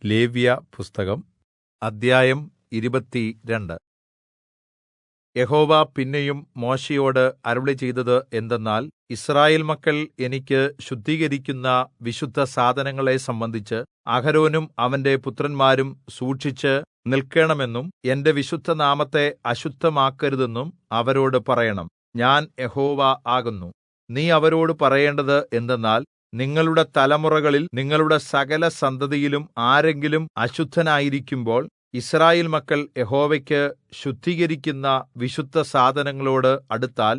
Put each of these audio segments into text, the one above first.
ലേവ്യപുസ്തകം അദ്ധ്യായം 22. യഹോവ പിന്നെയും മോശെയോട് അരുളിച്ചെയ്തത് എന്തെന്നാൽ, യിസ്രായേൽ മക്കൾ എനിക്ക് ശുദ്ധീകരിക്കുന്ന വിശുദ്ധസാധനങ്ങളെ സംബന്ധിച്ച് അഹരോനും അവന്റെ പുത്രന്മാരും സൂക്ഷിച്ച് നിൽക്കേണമെന്നും എന്റെ വിശുദ്ധനാമത്തെ അശുദ്ധമാക്കരുതെന്നും അവരോട് പറയണം. ഞാൻ യഹോവ ആകുന്നു. നീ അവരോട് പറയേണ്ടത് എന്തെന്നാൽ, നിങ്ങളുടെ തലമുറകളിൽ നിങ്ങളുടെ സകലസന്തതിയിലും ആരെങ്കിലും അശുദ്ധനായിരിക്കുമ്പോൾ യിസ്രായേൽ മക്കൾ യഹോവയ്ക്ക് ശുദ്ധീകരിക്കുന്ന വിശുദ്ധസാധനങ്ങളോട് അടുത്താൽ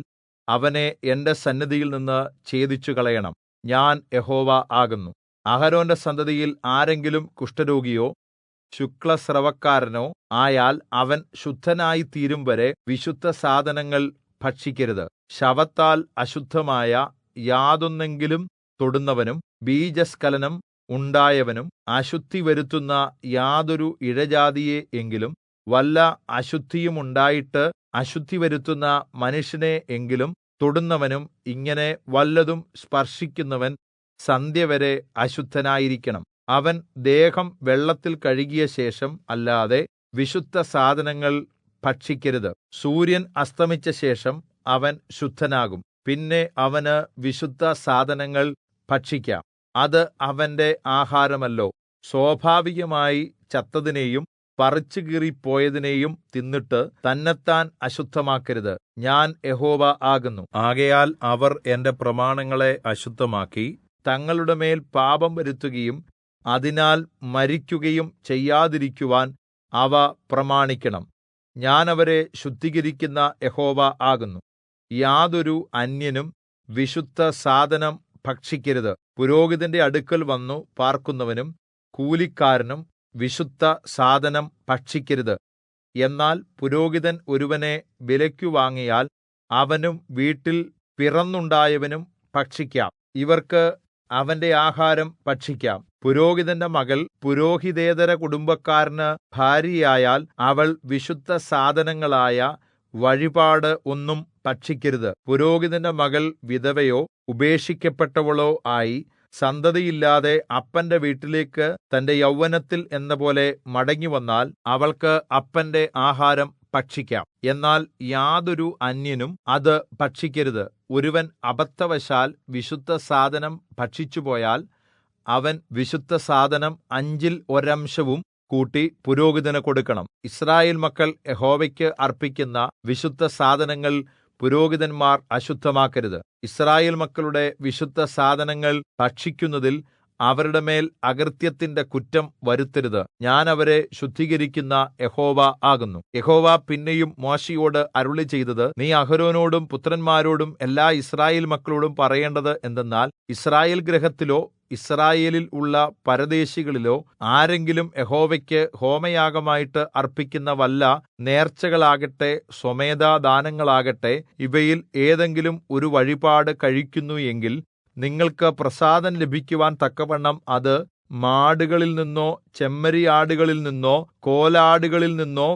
അവനെ എന്റെ സന്നിധിയിൽനിന്ന് ഛേദിച്ചുകളയണം. ഞാൻ യഹോവ ആകുന്നു. അഹരോന്റെ സന്തതിയിൽ ആരെങ്കിലും കുഷ്ഠരോഗിയോ ശുക്ലസ്രവക്കാരനോ ആയാൽ അവൻ ശുദ്ധനായിത്തീരും വരെ വിശുദ്ധസാധനങ്ങൾ ഭക്ഷിക്കരുത്. ശവത്താൽ അശുദ്ധമായ യാതൊന്നെങ്കിലും തൊടുന്നവനും ബീജസ്ഖലനം ഉണ്ടായവനും അശുദ്ധി വരുത്തുന്ന യാതൊരു ഇഴജാതിയെ എങ്കിലും വല്ല അശുദ്ധിയുമുണ്ടായിട്ട് അശുദ്ധി വരുത്തുന്ന മനുഷ്യനെ എങ്കിലും തൊടുന്നവനും ഇങ്ങനെ വല്ലതും സ്പർശിക്കുന്നവൻ സന്ധ്യവരെ അശുദ്ധനായിരിക്കണം. അവൻ ദേഹം വെള്ളത്തിൽ കഴുകിയ ശേഷം അല്ലാതെ വിശുദ്ധസാധനങ്ങൾ ഭക്ഷിക്കരുത്. സൂര്യൻ അസ്തമിച്ച ശേഷം അവൻ ശുദ്ധനാകും. പിന്നെ അവന് വിശുദ്ധസാധനങ്ങൾ ഭക്ഷിക്കാം. അത് അവന്റെ ആഹാരമല്ലോ. സ്വാഭാവികമായി ചത്തതിനെയും പറിച്ചുകീറിപ്പോയതിനെയും തിന്നിട്ട് തന്നെത്താൻ അശുദ്ധമാക്കരുത്. ഞാൻ യഹോവ ആകുന്നു. ആകയാൽ അവർ എന്റെ പ്രമാണങ്ങളെ അശുദ്ധമാക്കി തങ്ങളുടെ മേൽ പാപം വരുത്തുകയും അതിനാൽ മരിക്കുകയും ചെയ്യാതിരിക്കുവാൻ അവ പ്രമാണിക്കണം. ഞാൻ അവരെ ശുദ്ധീകരിക്കുന്ന യഹോവ ആകുന്നു. യാതൊരു അന്യനും വിശുദ്ധസാധനം ഭക്ഷിക്കരുത്. പുരോഹിതന്റെ അടുക്കൽ വന്നു പാർക്കുന്നവനും കൂലിക്കാരനും വിശുദ്ധസാധനം ഭക്ഷിക്കരുത്. എന്നാൽ പുരോഹിതൻ ഒരുവനെ വിലയ്ക്കു വാങ്ങിയാൽ അവനും വീട്ടിൽ പിറന്നുണ്ടായവനും ഭക്ഷിക്കാം. ഇവർക്ക് അവന്റെ ആഹാരം ഭക്ഷിക്കാം. പുരോഹിതന്റെ മകൾ പുരോഹിതേതര കുടുംബക്കാരന് ഭാര്യയായാൽ അവൾ വിശുദ്ധസാധനങ്ങളായ വഴിപാട് ഒന്നും ഭക്ഷിക്കരുത്. പുരോഹിതന്റെ മകൾ വിധവയോ ഉപേക്ഷിക്കപ്പെട്ടവളോ ആയി സന്തതിയില്ലാതെ അപ്പന്റെ വീട്ടിലേക്ക് തന്റെ യൗവനത്തിൽ എന്നപോലെ മടങ്ങിവന്നാൽ അവൾക്ക് അപ്പന്റെ ആഹാരം ഭക്ഷിക്കാം. എന്നാൽ യാതൊരു അന്യനും അത് ഭക്ഷിക്കരുത്. ഒരുവൻ അബദ്ധവശാൽ വിശുദ്ധസാധനം ഭക്ഷിച്ചുപോയാൽ അവൻ വിശുദ്ധസാധനം 1/5 കൂട്ടി പുരോഹിതന് കൊടുക്കണം. യിസ്രായേൽ മക്കൾ യഹോവയ്ക്ക് അർപ്പിക്കുന്ന വിശുദ്ധസാധനങ്ങൾ പുരോഹിതന്മാർ അശുദ്ധമാക്കരുത്. യിസ്രായേൽ മക്കളുടെ വിശുദ്ധസാധനങ്ങൾ ഭക്ഷിക്കുന്നതിൽ അവരുടെ മേൽ അകൃത്യത്തിന്റെ കുറ്റം വരുത്തരുത്. ഞാൻ അവരെ ശുദ്ധീകരിക്കുന്ന യഹോവ ആകുന്നു. യഹോവ പിന്നെയും മോശെയോട് അരുളിച്ചെയ്തത്, നീ അഹരോനോടും പുത്രന്മാരോടും എല്ലാ യിസ്രായേൽ മക്കളോടും പറയേണ്ടത് എന്തെന്നാൽ, യിസ്രായേൽ ഗൃഹത്തിലോ യിസ്രായേലിൽ ഉള്ള പരദേശികളിലോ ആരെങ്കിലും യഹോവയ്ക്ക് ഹോമയാഗമായിട്ട് അർപ്പിക്കുന്ന വല്ല നേർച്ചകളാകട്ടെ സ്വമേധാദാനങ്ങളാകട്ടെ ഇവയിൽ ഏതെങ്കിലും ഒരു വഴിപാട് കഴിക്കുന്നു എങ്കിൽ നിങ്ങൾക്ക് പ്രസാദം ലഭിക്കുവാൻ തക്കവണ്ണം അത് മാടുകളിൽ നിന്നോ ചെമ്മരിയാടുകളിൽ നിന്നോ കോലാടുകളിൽ നിന്നോ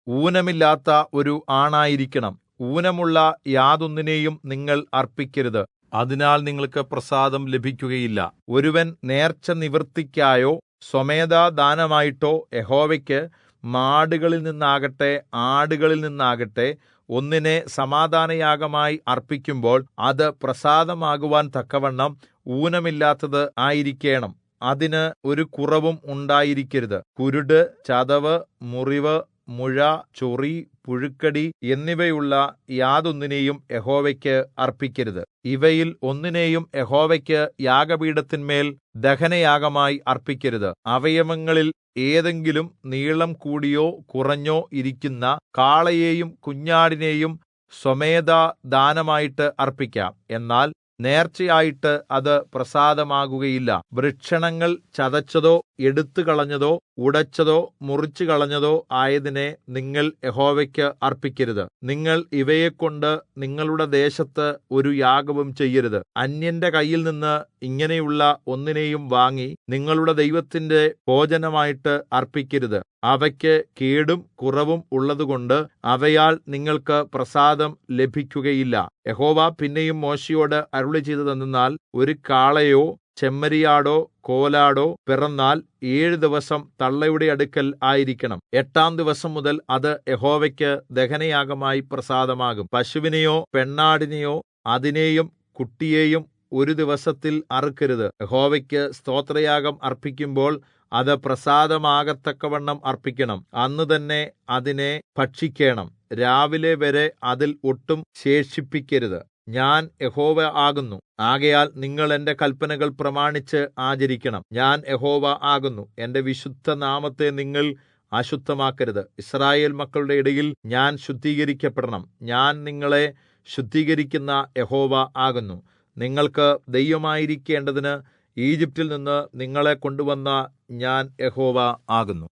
ഊനമില്ലാത്ത ഒരു ആണായിരിക്കണം. ഊനമുള്ള യാതൊന്നിനെയും നിങ്ങൾ അർപ്പിക്കരുത്. അതിനാൽ നിങ്ങൾക്ക് പ്രസാദം ലഭിക്കുകയില്ല. ഒരുവൻ നേർച്ച നിവൃത്തിക്കായോ സ്വമേധാദാനമായിട്ടോ യഹോവയ്ക്ക് മാടുകളിൽ നിന്നാകട്ടെ ആടുകളിൽ നിന്നാകട്ടെ ഒന്നിനെ സമാധാനയാഗമായി അർപ്പിക്കുമ്പോൾ അത് പ്രസാദമാകുവാൻ തക്കവണ്ണം ഊനമില്ലാത്തത് ആയിരിക്കേണം. അതിന് ഒരു കുറവും ഉണ്ടായിരിക്കരുത്. കുരുട്, ചതവ്, മുറിവ്, മുഴ, ചൊറി, പുഴുക്കടി എന്നിവയുള്ള യാതൊന്നിനെയും യഹോവയ്ക്ക് അർപ്പിക്കരുത്. ഇവയിൽ ഒന്നിനെയും യഹോവയ്ക്ക് യാഗപീഠത്തിന്മേൽ ദഹനയാഗമായി അർപ്പിക്കരുത്. അവയവങ്ങളിൽ ഏതെങ്കിലും നീളം കൂടിയോ കുറഞ്ഞോ ഇരിക്കുന്ന കാളയെയും കുഞ്ഞാടിനെയും സ്വമേധാദാനമായിട്ട് അർപ്പിക്കാം. എന്നാൽ നേർച്ചയായിട്ട് അത് പ്രസാദമാകുകയില്ല. വൃഷണങ്ങൾ ചതച്ചതോ എടുത്തുകളഞ്ഞതോ ഉടച്ചതോ മുറിച്ചുകളഞ്ഞതോ ആയതിനെ നിങ്ങൾ യഹോവയ്ക്ക് അർപ്പിക്കരുത്. നിങ്ങൾ ഇവയെക്കൊണ്ട് നിങ്ങളുടെ ദേശത്ത് ഒരു യാഗവും ചെയ്യരുത്. അന്യന്റെ കയ്യിൽ നിന്ന് ഇങ്ങനെയുള്ള ഒന്നിനെയും വാങ്ങി നിങ്ങളുടെ ദൈവത്തിന്റെ ഭോജനമായിട്ട് അർപ്പിക്കരുത്. അവയ്ക്ക് കേടും കുറവും ഉള്ളതുകൊണ്ട് അവയാൽ നിങ്ങൾക്ക് പ്രസാദം ലഭിക്കുകയില്ല. യഹോവ പിന്നെയും മോശെയോട് അരുളിച്ചെയ്തതെന്തെന്നാൽ, ഒരു കാളയോ ചെമ്മരിയാടോ കോലാടോ പിറന്നാൽ 7 ദിവസം തള്ളയുടെ അടുക്കൽ ആയിരിക്കണം. 8-ാം ദിവസം മുതൽ അത് യഹോവയ്ക്ക് ദഹനയാഗമായി പ്രസാദമാകും. പശുവിനെയോ പെണ്ണാടിനെയോ അതിനെയും കുട്ടിയെയും ഒരു ദിവസത്തിൽ അറുക്കരുത്. യഹോവയ്ക്ക് സ്തോത്രയാഗം അർപ്പിക്കുമ്പോൾ അത് പ്രസാദമാകത്തക്കവണ്ണം അർപ്പിക്കണം. അന്ന് തന്നെ അതിനെ ഭക്ഷിക്കേണം. രാവിലെ വരെ അതിൽ ഒട്ടും ശേഷിപ്പിക്കരുത്. ഞാൻ യഹോവ ആകുന്നു. ആകയാൽ നിങ്ങൾ എന്റെ കല്പനകൾ പ്രമാണിച്ച് ആചരിക്കണം. ഞാൻ യഹോവ ആകുന്നു. എന്റെ വിശുദ്ധനാമത്തെ നിങ്ങൾ അശുദ്ധമാക്കരുത്. യിസ്രായേൽ മക്കളുടെ ഇടയിൽ ഞാൻ ശുദ്ധീകരിക്കപ്പെടണം. ഞാൻ നിങ്ങളെ ശുദ്ധീകരിക്കുന്ന യഹോവ ആകുന്നു. നിങ്ങൾക്ക് ദൈവമായിരിക്കേണ്ടതിന് ഈജിപ്റ്റിൽ നിന്ന് നിങ്ങളെ കൊണ്ടുവന്ന ഞാൻ യഹോവ ആകുന്നു.